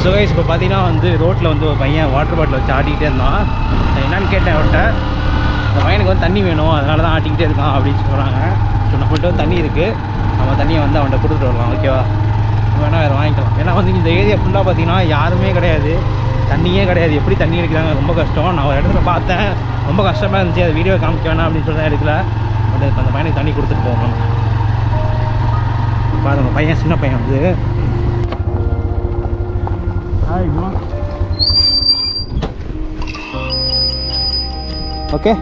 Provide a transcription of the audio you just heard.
So guys இப்போ பார்த்தீங்கன்னா வந்து ரோட்டில் வந்து ஒரு பையன் வாட்டர் பாட்டில் வச்சு ஆட்டிக்கிட்டே இருந்தான். என்னன்னு கேட்டேன் அவன்கிட்ட, இந்த பையனுக்கு வந்து தண்ணி வேணும் அதனால தான் ஆட்டிக்கிட்டே இருக்கான் அப்படின்னு சொல்கிறாங்க. ஸோ நம்மள்ட்ட வந்து தண்ணி இருக்குது, நம்ம தண்ணியை வந்து அவன்கிட்ட கொடுத்துட்டு வரலாம். ஓகேவா, வேணால் வேறு வாங்கிக்கலாம். ஏன்னா வந்து இந்த ஏரியா ஃபுல்லாக பார்த்தீங்கன்னா யாருமே கிடையாது, தண்ணியே கிடையாது. எப்படி தண்ணி எடுக்கிறாங்க, ரொம்ப கஷ்டம். நான் ஒரு இடத்துல பார்த்தேன், ரொம்ப கஷ்டமாக இருந்துச்சு. அது வீடியோ காமிக்க வேணாம் அப்படின்னு சொல்லி தான் எடுக்கல. பட் அந்த பையனுக்கு தண்ணி கொடுத்துட்டு போகணும். பாருங்க பையன், சின்ன பையன் வந்து ஓகே